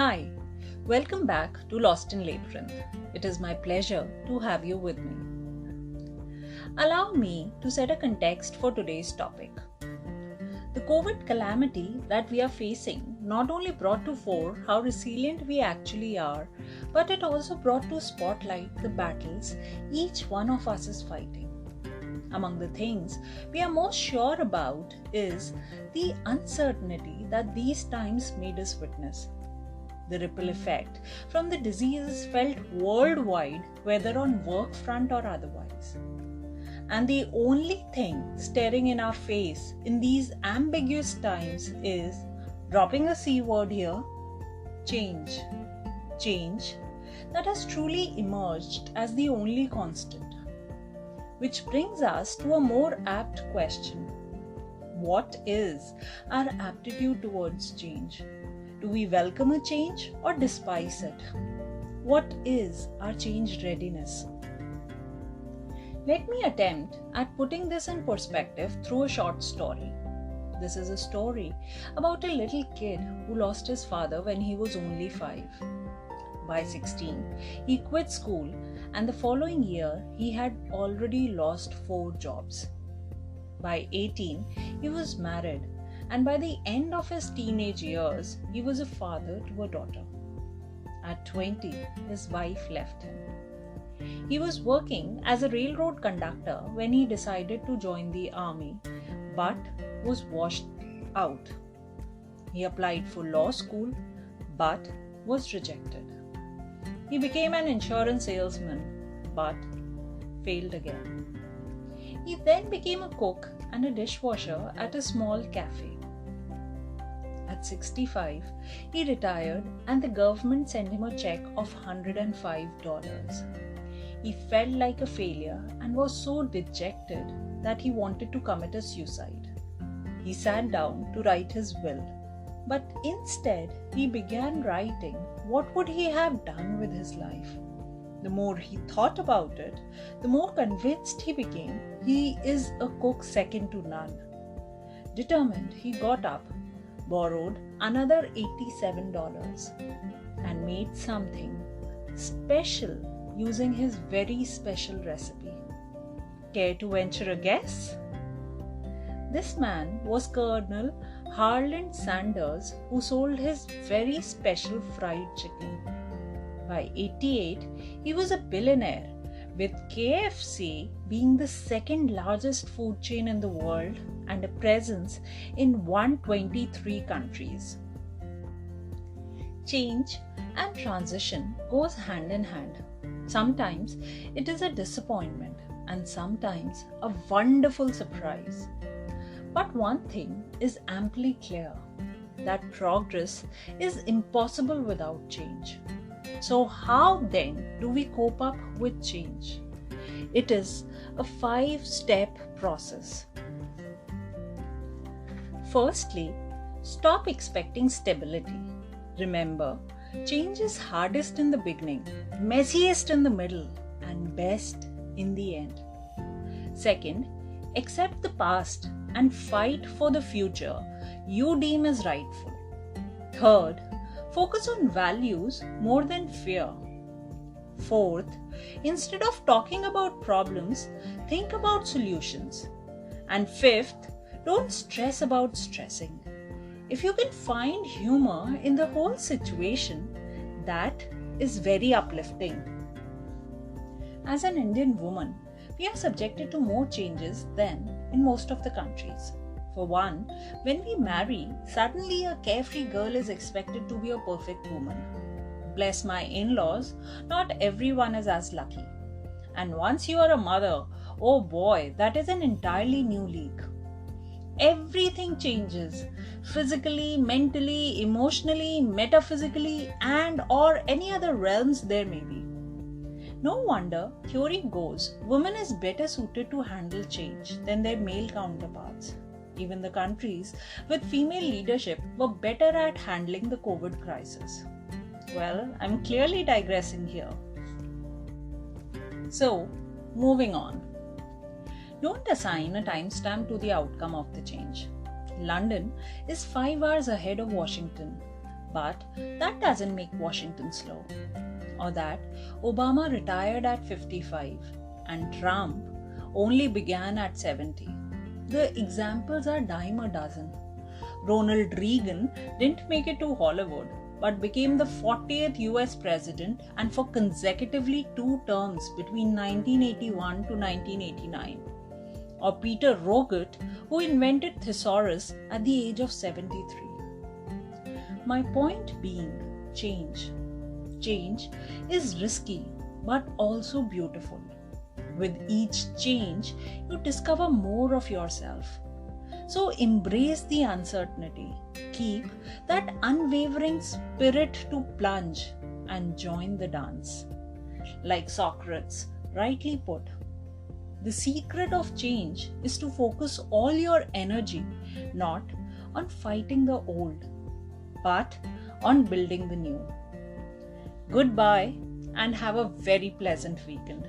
Hi, welcome back to Lost in Labyrinth. It is my pleasure to have you with me. Allow me to set a context for today's topic. The COVID calamity that we are facing not only brought to fore how resilient we actually are, but it also brought to spotlight the battles each one of us is fighting. Among the things we are most sure about is the uncertainty that these times made us witness. The ripple effect from the disease is felt worldwide, whether on work front or otherwise. And the only thing staring in our face in these ambiguous times is, dropping a C word here, change. Change that has truly emerged as the only constant. Which brings us to a more apt question. What is our aptitude towards change? Do we welcome a change or despise it? What is our change readiness? Let me attempt at putting this in perspective through a short story. This is a story about a little kid who lost his father when he was only 5. By 16, he quit school, and the following year he had already lost 4 jobs. By 18, he was married, and by the end of his teenage years, he was a father to a daughter. At 20, his wife left him. He was working as a railroad conductor when he decided to join the army, but was washed out. He applied for law school, but was rejected. He became an insurance salesman, but failed again. He then became a cook and a dishwasher at a small cafe. At 65, he retired and the government sent him a check of $105. He felt like a failure and was so dejected that he wanted to commit a suicide. He sat down to write his will, but instead he began writing what would he have done with his life. The more he thought about it, the more convinced he became he is a cook second to none. Determined, he got up, borrowed another $87 and made something special using his very special recipe. Care to venture a guess? This man was Colonel Harland Sanders, who sold his very special fried chicken. By 88, he was a billionaire, with KFC being the second largest food chain in the world and a presence in 123 countries. Change and transition goes hand in hand. Sometimes it is a disappointment and sometimes a wonderful surprise. But one thing is amply clear, that progress is impossible without change. So how then do we cope up with change? It is a 5-step process. Firstly, stop expecting stability. Remember, change is hardest in the beginning, messiest in the middle, and best in the end. Second, accept the past and fight for the future you deem as rightful. Third, focus on values more than fear. Fourth, instead of talking about problems, think about solutions. And fifth, don't stress about stressing. If you can find humor in the whole situation, that is very uplifting. As an Indian woman, we are subjected to more changes than in most of the countries. For one, when we marry, suddenly a carefree girl is expected to be a perfect woman. Bless my in-laws, not everyone is as lucky. And once you are a mother, oh boy, that is an entirely new league. Everything changes, physically, mentally, emotionally, metaphysically, and or any other realms there may be. No wonder, theory goes, women is better suited to handle change than their male counterparts. Even the countries with female leadership were better at handling the COVID crisis. Well, I'm clearly digressing here. So, moving on. Don't assign a timestamp to the outcome of the change. London is 5 hours ahead of Washington, But that doesn't make Washington slow. Or that Obama retired at 55 and Trump only began at 70. The examples are dime a dozen. Ronald Reagan didn't make it to Hollywood, but became the 40th US president and for consecutively 2 terms between 1981 to 1989. Or Peter Roget, who invented thesaurus at the age of 73. My point being, change. Change is risky, but also beautiful. With each change, you discover more of yourself. So embrace the uncertainty. Keep that unwavering spirit to plunge and join the dance. Like Socrates rightly put, the secret of change is to focus all your energy not on fighting the old, but on building the new. Goodbye and have a very pleasant weekend.